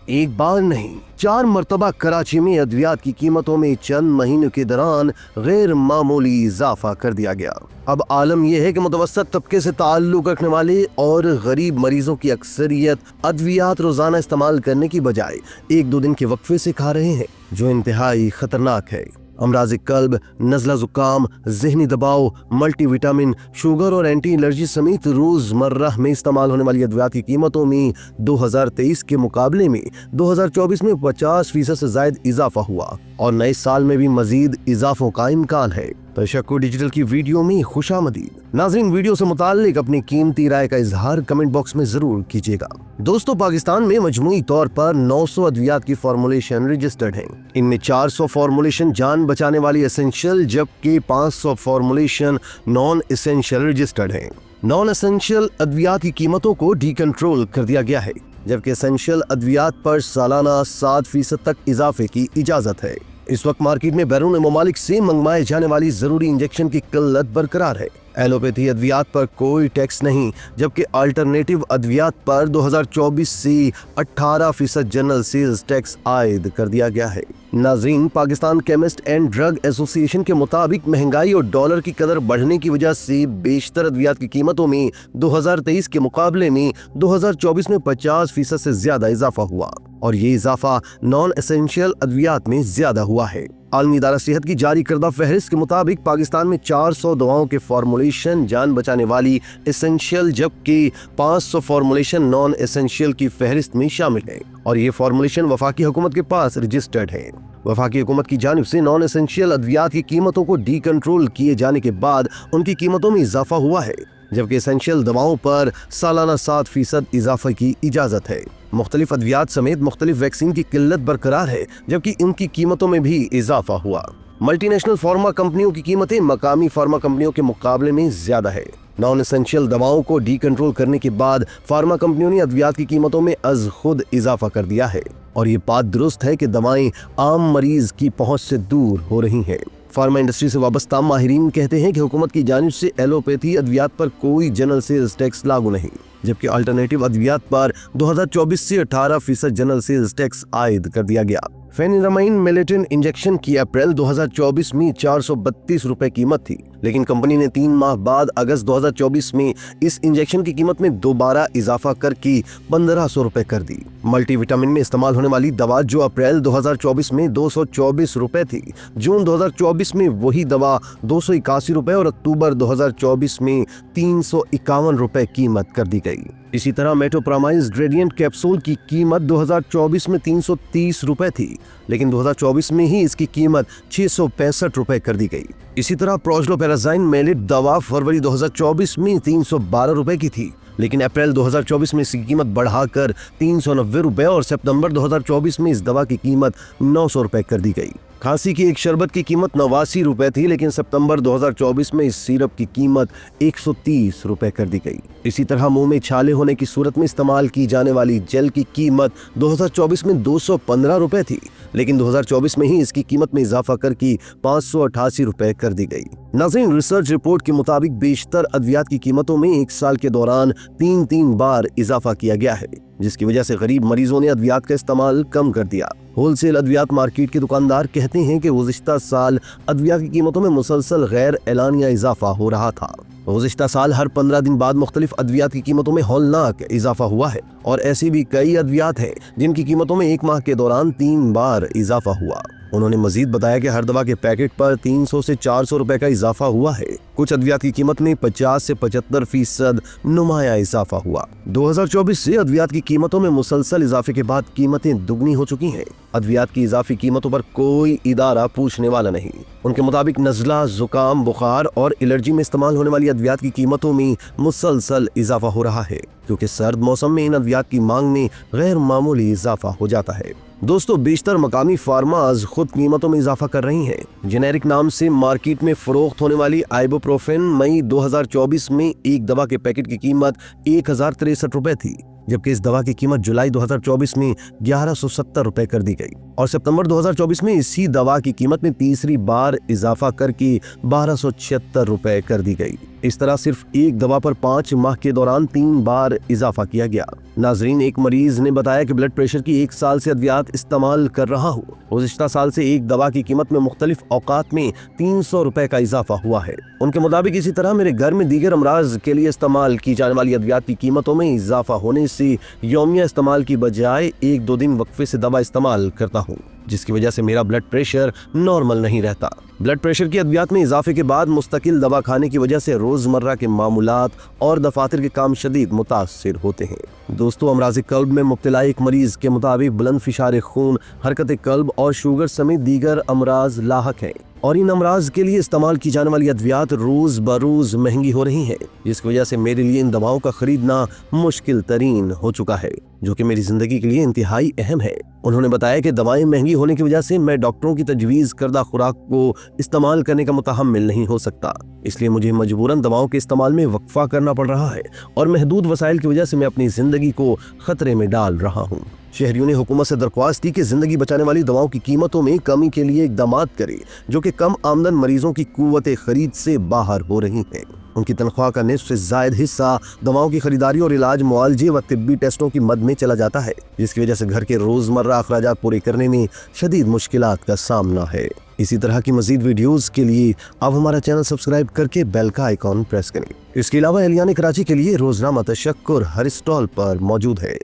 एक बार नहीं, 4 मरतबा कराची में अद्वियात की कीमतों में चंद महीनों के दौरान गैर मामूली इजाफा कर दिया गया। अब आलम यह है कि मुतवस्सत तबके से ताल्लुक रखने वाले और गरीब मरीजों की अक्सरियत अद्वियात रोजाना इस्तेमाल करने की बजाय 1-2 दिन के वक्फे से खा रहे हैं, जो इंतहाई खतरनाक है। अमराज़ कल्ब, नज़ला ज़ुकाम, ज़हनी दबाव, मल्टीविटामिन, शुगर और एंटी एलर्जी समेत रोज़मर्रा में इस्तेमाल होने वाली अद्वियात की कीमतों में 2023 के मुकाबले में 2024 में 50% से ज़ायद इजाफा हुआ और नए साल में भी मजीद इजाफों का इम्कान है। तशक्कुर डिजिटल की वीडियो में खुशामदीद। नाज़रीन, वीडियो से मुताल्लिक अपनी कीमती राय का इजहार कमेंट बॉक्स में जरूर कीजिएगा। दोस्तों, पाकिस्तान में मजमूई तौर पर 900 अद्वियात की फॉर्मुलेशन रजिस्टर्ड हैं। इनमें 400 फॉर्मुलेशन जान बचाने वाली एसेंशियल जबकि 500 फॉर्मुलेशन नॉन एसेंशियल रजिस्टर्ड हैं। नॉन एसेंशियल अद्वियात की कीमतों को डीकंट्रोल कर दिया गया है, जबकि एसेंशियल अद्वियात पर सालाना 7% तक इजाफे की इजाजत है। इस वक्त मार्केट में बैरून ममालिक से मंगवाए जाने वाली जरूरी इंजेक्शन की किल्लत बरकरार है। एलोपैथी अद्वियात पर कोई टैक्स नहीं, जबकि अल्टरनेटिव अद्वियात पर 2024 से 18% जनरल सेल्स टैक्स आयद कर दिया गया है। नाज़रीन, Pakistan chemist and drug association के मुताबिक महंगाई और डॉलर की कदर बढ़ने की वजह से बेशतर अद्वियात की कीमतों में 2023 के मुकाबले में 2024 में 50% से ज्यादा इजाफा हुआ और ये इजाफा नॉन एसेंशियल अद्वियात में ज्यादा हुआ है। आलमी इदारा सेहत की जारी करदा फहरिस्त के मुताबिक पाकिस्तान में 400 दवाओं के फॉर्मुलेशन जान बचाने वाली एसेंशियल जबकि 500 फॉर्मुलेशन नॉन एसेंशियल की फहरिस्त में शामिल है और ये फॉर्मुलेशन वफाकी हुकूमत के पास रजिस्टर्ड है। वफाकी हुकूमत की जानिब से नॉन एसेंशियल अद्वियात की कीमतों को डीकंट्रोल किए जाने के बाद उनकी कीमतों में इजाफा हुआ है, जबकि एसेंशियल दवाओं पर सालाना 7% इजाफे की इजाजत है। मुख्तलिफ अद्वियात समेत मुख्तलिफ वैक्सीन की किल्लत बरकरार है, जबकि इनकी कीमतों में भी इजाफा हुआ। मल्टीनेशनल फार्मा कंपनियों की कीमतें मकामी फार्मा कंपनियों के मुकाबले में ज्यादा है। नॉन एसेंशियल दवाओं को डीकंट्रोल करने के बाद फार्मा कंपनियों ने अद्वियात की कीमतों में अज खुद इजाफा कर दिया है और ये बात दुरुस्त है कि दवाएं आम मरीज की पहुंच से दूर हो रही हैं। फार्मा इंडस्ट्री से वाबस्ता माहिरीन कहते हैं कि हुकूमत की जानिब से एलोपैथी अद्वियात पर कोई जनरल सेल्स टैक्स लागू नहीं, जबकि अल्टरनेटिव अद्वियात पर 2024 से 18% जनरल सेल्स टैक्स आयद कर दिया गया। फेनिरामाइन मेलेटिन इंजेक्शन की अप्रैल 2024 में 432 रुपए कीमत थी, लेकिन कंपनी ने 3 माह बाद अगस्त 2024 में इस इंजेक्शन की कीमत में दोबारा इजाफा करके 1500 रुपए कर दी। मल्टीविटामिन में इस्तेमाल होने वाली दवा जो अप्रैल 2024 में 224 रुपए थी, जून 2024 में वही दवा 281 रुपए और अक्टूबर 2024 में 351 रुपए कीमत कर दी गई। इसी तरह मेटोप्रामाइज ग्रेडियंट कैप्सूल की कीमत 2024 में 330 रुपए थी, लेकिन 2024 में ही इसकी कीमत 665 रुपए कर दी गई। इसी तरह प्रोजलोपेराज़ाइन मेलिट दवा फरवरी 2024 में 312 रुपए की थी, लेकिन अप्रैल 2024 में इसकी कीमत बढ़ाकर 390 रुपए और सितंबर 2024 में इस दवा की कीमत 900 रुपए कर दी गई। खांसी की एक शरबत की कीमत 89 रुपए थी, लेकिन सितंबर 2024 में इस सिरप की कीमत 130 रुपए कर दी गई। इसी तरह मुंह में छाले होने की सूरत में इस्तेमाल की जाने वाली जेल की कीमत 2024 में 215 रुपए थी, लेकिन 2024 में ही इसकी कीमत में इजाफा करके 588 रुपए कर दी गई। नाज़रीन, रिसर्च रिपोर्ट के मुताबिक बेशतर अद्वियात की कीमतों में 1 साल के दौरान 3 बार इजाफा किया गया है, जिसकी वजह से गरीब मरीजों ने अद्वियात का इस्तेमाल कम कर दिया। होलसेल अद्वियात मार्केट के दुकानदार कहते हैं कि गुज़िश्ता साल अद्वियात की कीमतों में मुसलसल गैर एलानिया इजाफा हो रहा था। गुज़िश्ता साल हर 15 दिन बाद मुख्तलिफ अद्वियात की कीमतों में हौलनाक इजाफा हुआ है और ऐसी भी कई अद्वियात हैं जिनकी कीमतों में 1 माह के दौरान 3 बार इजाफा हुआ। उन्होंने मजीद बताया कि हर दवा के पैकेट पर 300 से 400 रुपए का इजाफा हुआ है। कुछ अद्वियात की कीमत में 50 से 75% नुमाया इजाफा हुआ। 2024 से अद्वियात की कीमतों में मुसलसल इजाफे के बाद कीमतें दुगनी हो चुकी हैं। अद्वियात की इजाफी कीमतों पर कोई इदारा पूछने वाला नहीं। उनके मुताबिक नज़ला, जुकाम, बुखार और एलर्जी में इस्तेमाल होने वाली अद्वियात की कीमतों में मुसलसल इजाफा हो रहा है, क्योंकि सर्द मौसम में इन अद्वियात की मांग में गैर मामूली इजाफा हो जाता है। दोस्तों, बेशतर मकामी फार्माज खुद कीमतों में इजाफा कर रही हैं। जेनेरिक नाम से मार्केट में फरोख्त होने वाली आइबुप्रोफेन मई 2024 में एक दवा के पैकेट की कीमत 1063 रुपए थी, जबकि इस दवा की कीमत जुलाई 2024 में 1170 रुपए कर दी गई और सितंबर 2024 में इसी दवा की कीमत में तीसरी बार इजाफा करके 1276 रुपए कर दी गई। इस तरह सिर्फ एक दवा पर 5 माह के दौरान 3 बार इजाफा किया गया। नाजरीन, एक मरीज ने बताया कि ब्लड प्रेशर की 1 साल से अद्वियात इस्तेमाल कर रहा हूँ। गुज़िश्ता साल से एक दवा की कीमत में मुख्तलिफ औकात में 300 रुपए का इजाफा हुआ है। उनके मुताबिक इसी तरह मेरे घर में दीगर अमराज के लिए इस्तेमाल की जाने वाली अद्वियात की कीमतों में इजाफा होने से यौमिया इस्तेमाल की बजाय 1-2 दिन वक्फे से दवा इस्तेमाल करता हूँ, जिसकी वजह से मेरा ब्लड प्रेशर नॉर्मल नहीं रहता। ब्लड प्रेशर की अद्वियात में इजाफे के बाद मुस्तकिल दवा खाने की वजह से रोजमर्रा के मामूलात और दफातर के काम शदीद मुतासिर होते हैं। दोस्तों, अमराज कल्ब में मुब्तला एक मरीज के मुताबिक बुलंद फिशार खून, हरकत कल्ब और शुगर समेत दीगर अमराज लाहक हैं और इन अमराज के लिए इस्तेमाल की जाने वाली अद्वियात रोज बरोज महंगी हो रही हैं, जिसकी वजह से मेरे लिए इन दवाओं का खरीदना मुश्किल तरीन हो चुका है, जो कि मेरी जिंदगी के लिए इंतहाई अहम है। उन्होंने बताया कि दवाएं महंगी होने की वजह से मैं डॉक्टरों की तजवीज़ करदा खुराक को इस्तेमाल करने का मुतहम्मिल नहीं हो सकता, इसलिए मुझे मजबूरन दवाओं के इस्तेमाल में वक्फा करना पड़ रहा है और महदूद वसाइल की वजह से मैं अपनी जिंदगी को खतरे में डाल रहा हूँ। शहरियों ने हुकूमत से दरख्वास्त की कि जिंदगी बचाने वाली दवाओं की कीमतों में कमी के लिए इक़दामात करे, जो कि कम आमदन मरीजों की कुव्वत खरीद से बाहर हो रही हैं। उनकी तनख्वाह का निस्फ से ज़ायद हिस्सा दवाओं की खरीदारी और इलाज, मुआलजे व तिब्बी टेस्टों की मद में चला जाता है, जिसकी वजह से घर के रोज़मर्रा अखराजात पूरे करने में शदीद मुश्किलात का सामना है। इसी तरह की मज़ीद वीडियोज़ के लिए आप हमारा चैनल सब्सक्राइब करके बेल का आइकॉन प्रेस करें। इसके अलावा एहलियान कराची के लिए रोज़नामा तशक्कुर हर स्टॉल पर मौजूद है।